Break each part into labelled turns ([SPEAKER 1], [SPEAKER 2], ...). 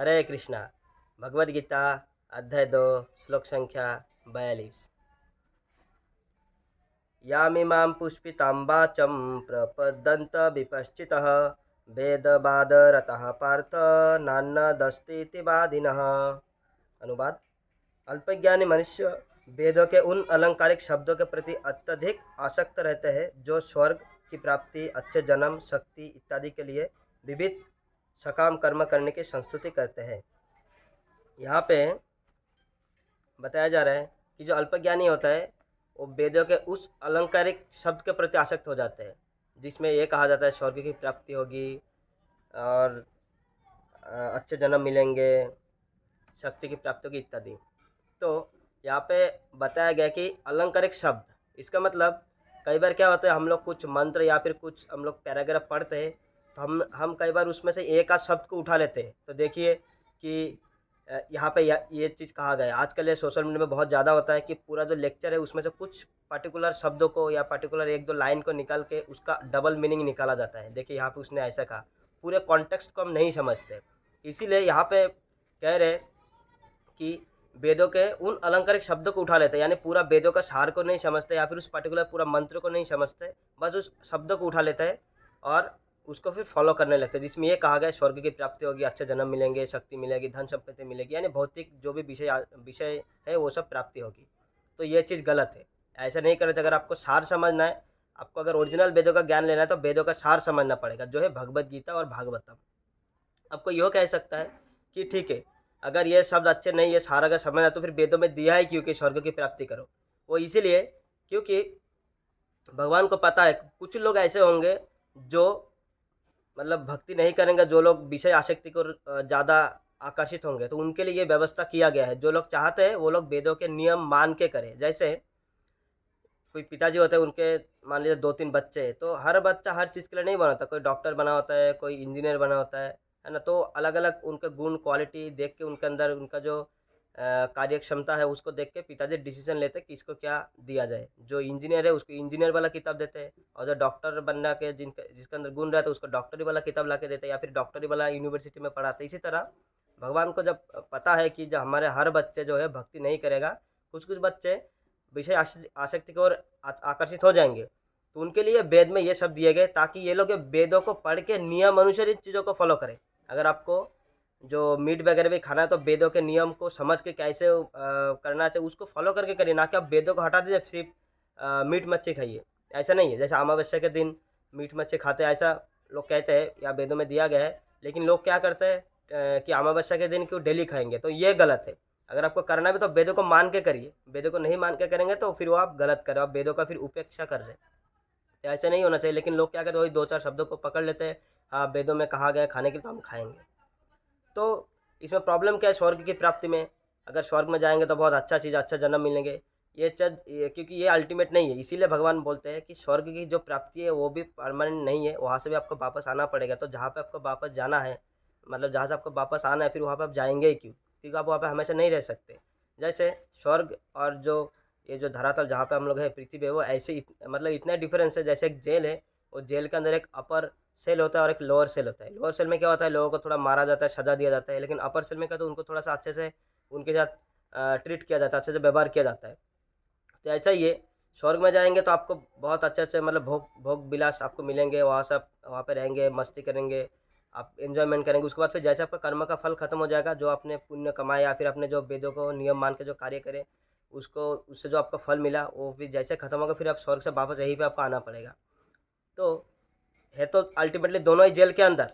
[SPEAKER 1] हरे कृष्णा। भगवद गीता अध्याय 2 श्लोक संख्या 42। यामिमां पुष्पितां वाचं प्रपद्यन्त विपश्चितः वेदवादरतः पार्थ नान्यदस्तीति वादिनः। अनुवाद। अल्पज्ञानी मनुष्य वेदों के उन अलंकारिक शब्दों के प्रति अत्यधिक आसक्त रहते हैं जो स्वर्ग की प्राप्ति, अच्छे जन्म, शक्ति इत्यादि के लिए विविध सकाम कर्म करने की संस्तुति करते हैं। यहाँ पे बताया जा रहा है कि जो अल्पज्ञानी होता है वो वेदों के उस अलंकारिक शब्द के प्रति आसक्त हो जाते हैं जिसमें ये कहा जाता है स्वर्ग की प्राप्ति होगी और अच्छे जन्म मिलेंगे, शक्ति की प्राप्ति होगी इत्यादि। तो यहाँ पे बताया गया कि अलंकारिक शब्द, इसका मतलब कई बार क्या होता है, हम लोग कुछ मंत्र या फिर कुछ हम लोग पैराग्राफ पढ़ते हैं तो हम कई बार उसमें से एक आध शब्द को उठा लेते हैं। तो देखिए कि यहाँ पे ये चीज़ कहा गया है। आजकल ये सोशल मीडिया में बहुत ज़्यादा होता है कि पूरा जो लेक्चर है उसमें से कुछ पर्टिकुलर शब्दों को या पर्टिकुलर एक दो लाइन को निकाल के उसका डबल मीनिंग निकाला जाता है। देखिए यहाँ पे उसने ऐसा कहा, पूरे कॉन्टेक्स्ट को हम नहीं समझते। इसीलिए यहाँ पे कह रहे कि वेदों के उन अलंकारिक शब्दों को उठा लेते हैं, यानी पूरा वेदों का सार को नहीं समझते या फिर उस पर्टिकुलर पूरा मंत्र को नहीं समझते, बस उस शब्दों को उठा लेते हैं और उसको फिर फॉलो करने लगते हैं। जिसमें ये कहा गया स्वर्ग की प्राप्ति होगी, अच्छे जन्म मिलेंगे, शक्ति मिलेगी, धन संपत्ति मिलेगी, यानी भौतिक जो भी विषय है वो सब प्राप्ति होगी। तो ये चीज़ गलत है, ऐसा नहीं करना चाहिए। अगर आपको सार समझना है, आपको अगर ओरिजिनल वेदों का ज्ञान लेना है तो वेदों का सार समझना पड़ेगा, जो है भगवद गीता और भागवतम। आपको यो कह सकता है कि ठीक है, अगर ये शब्द अच्छे नहीं, ये सारा का समझना तो फिर वेदों में दिया है क्यों कि स्वर्ग की प्राप्ति करो। वो इसीलिए क्योंकि भगवान को पता है कुछ लोग ऐसे होंगे जो मतलब भक्ति नहीं करेंगे, जो लोग विषय आसक्ति को ज़्यादा आकर्षित होंगे, तो उनके लिए ये व्यवस्था किया गया है। जो लोग चाहते हैं वो लोग वेदों के नियम मान के करें। जैसे कोई पिताजी होते हैं, उनके मान लीजिए 2-3 बच्चे हैं, तो हर बच्चा हर चीज़ के लिए नहीं बना होता। कोई डॉक्टर बना होता है, कोई इंजीनियर बना होता है ना? तो अलग-अलग उनके गुण, क्वालिटी देख के उनके अंदर उनका जो कार्य क्षमता है उसको देख के पिताजी डिसीज़न लेते हैं कि इसको क्या दिया जाए। जो इंजीनियर है उसको इंजीनियर वाला किताब देते हैं और जो डॉक्टर बनना के जिसके अंदर गुण रहता है उसको डॉक्टरी वाला किताब ला के देते हैं या फिर डॉक्टरी वाला यूनिवर्सिटी में पढ़ाते हैं। इसी तरह भगवान को जब पता है कि जो हमारे हर बच्चे जो है भक्ति नहीं करेगा, कुछ-कुछ बच्चे विषय आसक्ति की ओर आकर्षित हो जाएँगे, तो उनके लिए वेद में ये शब्द दिए गए ताकि ये लोग वेदों को पढ़ के नियम अनुसार इन चीज़ों को फॉलो करें। अगर आपको जो मीट वगैरह भी खाना है तो वेदों के नियम को समझ के कैसे करना चाहिए उसको फॉलो करके करिए, ना कि आप वेदों को हटा दीजिए सिर्फ़ मीट मच्छी खाइए। ऐसा नहीं है, जैसे अमावस्या के दिन मीट मच्छी खाते हैं ऐसा लोग कहते हैं या वेदों में दिया गया है, लेकिन लोग क्या करते हैं कि अमावस्या के दिन क्यों डेली खाएँगे, तो ये गलत है। अगर आपको करना भी तो वेदों को मान के करिए, वेदों को नहीं मान के करेंगे तो फिर वो आप गलत कर रहे हो, आप वेदों का फिर उपेक्षा कर रहे हैं। तो ऐसा नहीं होना चाहिए, लेकिन लोग क्या करते हैं वही 2-4 शब्दों को पकड़ लेते हैं, हाँ, वेदों में कहा गया है खाने के लिए तो हम खाएँगे। तो इसमें प्रॉब्लम क्या है स्वर्ग की प्राप्ति में? अगर स्वर्ग में जाएँगे तो बहुत अच्छा चीज़, अच्छा जन्म मिलेंगे। ये क्योंकि ये अल्टीमेट नहीं है, इसीलिए भगवान बोलते हैं कि स्वर्ग की जो प्राप्ति है वो भी परमानेंट नहीं है, वहाँ से भी आपको वापस आना पड़ेगा। तो जहाँ पे आपको वापस जाना है, मतलब जहाँ से आपको वापस आना है फिर वहाँ पे आप जाएँगे ही क्यों? क्योंकि आप वहाँ पे हमेशा नहीं रह सकते। जैसे स्वर्ग और जो ये जो धरातल जहाँ पे हम लोग हैं पृथ्वी है वो ऐसे मतलब इतना डिफरेंस है। जैसे एक जेल है, वो जेल के अंदर एक अपर सेल होता है और एक लोअर सेल होता है। लोअर सेल में क्या होता है, लोगों को थोड़ा मारा जाता है, सज़ा दिया जाता है, लेकिन अपर सेल में क्या, तो उनको थोड़ा-सा अच्छे से उनके साथ ट्रीट किया जाता है, अच्छे से व्यवहार किया जाता है। तो ऐसा ही है, स्वर्ग में जाएँगे तो आपको बहुत अच्छे-अच्छे मतलब भोग भोग विलास आपको मिलेंगे, वहाँ से आप वहाँ पे रहेंगे, मस्ती करेंगे, आप एन्जॉयमेंट करेंगे। उसके बाद फिर जैसे आपका कर्म का फल खत्म हो जाएगा, जो आपने पुण्य कमाया या फिर आपने जो वेदों को नियम मान के जो कार्य करे, उसको उससे जो आपको फल मिला, वो फिर जैसे खत्म होगा फिर आप स्वर्ग से वापस यहीं पे आपको आना पड़ेगा। तो है तो अल्टीमेटली दोनों ही जेल के अंदर,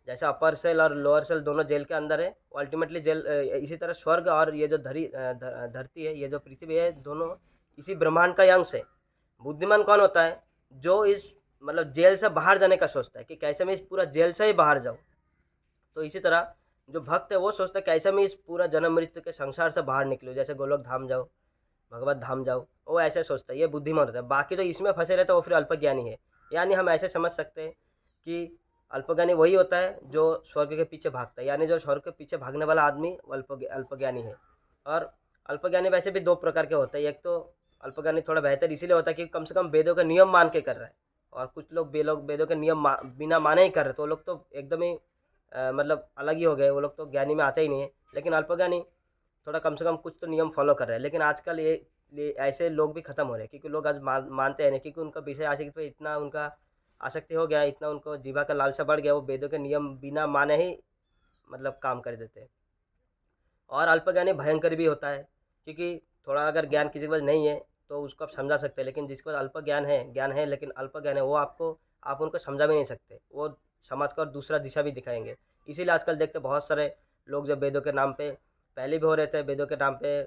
[SPEAKER 1] जैसे अपर सेल और लोअर सेल दोनों जेल के अंदर है, वो अल्टीमेटली जेल इसी तरह स्वर्ग और ये जो धरती है, ये जो पृथ्वी है, दोनों इसी ब्रह्मांड का ही अंश है। बुद्धिमान कौन होता है? जो इस मतलब जेल से बाहर जाने का सोचता है कि कैसे मैं इस पूरा जेल से ही बाहर जाऊँ। तो इसी तरह जो भक्त है वो सोचता है कैसे मैं इस पूरा जन्म मृत्यु के संसार से बाहर निकलूँ, जैसे गोलोक धाम जाऊँ, भगवत धाम जाऊँ, वो ऐसे सोचता है, ये बुद्धिमान होता है। बाकी जो इसमें फँसे रहते हैं वो फिर अल्पज्ञानी है। यानी हम ऐसे समझ सकते हैं कि अल्पज्ञानी वही होता है जो स्वर्ग के पीछे भागता है, यानी जो स्वर्ग के पीछे भागने वाला आदमी वो अल्पज्ञानी है। और अल्पज्ञानी वैसे भी 2 प्रकार के होते हैं, एक तो अल्पज्ञानी थोड़ा बेहतर इसीलिए होता है कि कम से कम वेदों के नियम मान के कर रहा है, और कुछ लोग वेदों के नियम बिना माने ही कर रहे हैं, तो वो लोग तो एकदम ही मतलब अलग ही हो गए, वो लोग तो ज्ञानी में आते ही नहीं है। लेकिन अल्पज्ञानी थोड़ा कम से कम कुछ तो नियम फॉलो कर रहे हैं। लेकिन आजकल ये ऐसे लोग भी खत्म हो रहे हैं, क्योंकि लोग आज मानते हैं नहीं, क्योंकि उनका विषय आसक्ति पे इतना उनका आसक्ति हो गया है, इतना उनको जीवा का लालसा बढ़ गया, वो वेदों के नियम बिना माने ही मतलब काम कर देते हैं। और अल्पज्ञानी भयंकर भी होता है, क्योंकि थोड़ा अगर ज्ञान किसी के पास नहीं है तो उसको आप समझा सकते हैं, लेकिन जिसके पास अल्प ज्ञान है लेकिन अल्प ज्ञान है, वो आप उनको समझा भी नहीं सकते, वो समाज को और दूसरा दिशा भी दिखाएंगे। इसीलिए आजकल देखते बहुत सारे लोग जब वेदों के नाम पे पहले भी हो रहे थे, वेदों के नाम पे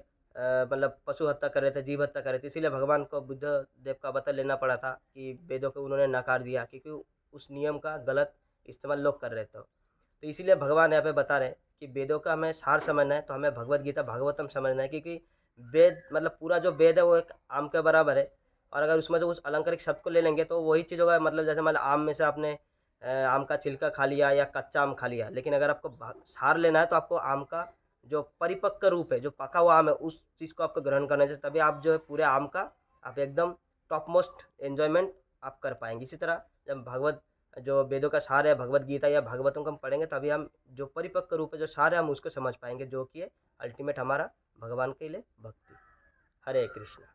[SPEAKER 1] मतलब पशु हत्या कर रहे थे, जीव हत्या कर रहे थे। इसीलिए भगवान को बुद्ध देव का अवतार लेना पड़ा था कि वेदों को उन्होंने नकार दिया, क्योंकि उस नियम का गलत इस्तेमाल लोग कर रहे थे। तो इसीलिए भगवान यहाँ पे बता रहे हैं कि वेदों का हमें सार समझना है, तो हमें भगवत गीता भागवतम समझना है, क्योंकि वेद मतलब पूरा जो वेद है वो एक आम के बराबर है। और अगर उसमें से उस अलंकारिक शब्द को ले लेंगे तो वही चीज़ होगा, मतलब जैसे मान लो आम में से आपने आम का छिलका खा लिया या कच्चा आम खा लिया, लेकिन अगर आपको सार लेना है तो आपको आम का जो परिपक्व रूप है, जो पका हुआ आम है, उस चीज़ को आपको ग्रहण करना चाहिए, तभी आप जो है पूरे आम का आप एकदम टॉप मोस्ट एन्जॉयमेंट आप कर पाएंगे। इसी तरह जब भगवत जो वेदों का सार है, भगवत गीता या भागवतों को हम पढ़ेंगे, तभी हम जो परिपक्व रूप है, जो सार है, हम उसको समझ पाएंगे, जो कि है अल्टीमेट हमारा भगवान के लिए भक्ति। हरे कृष्णा।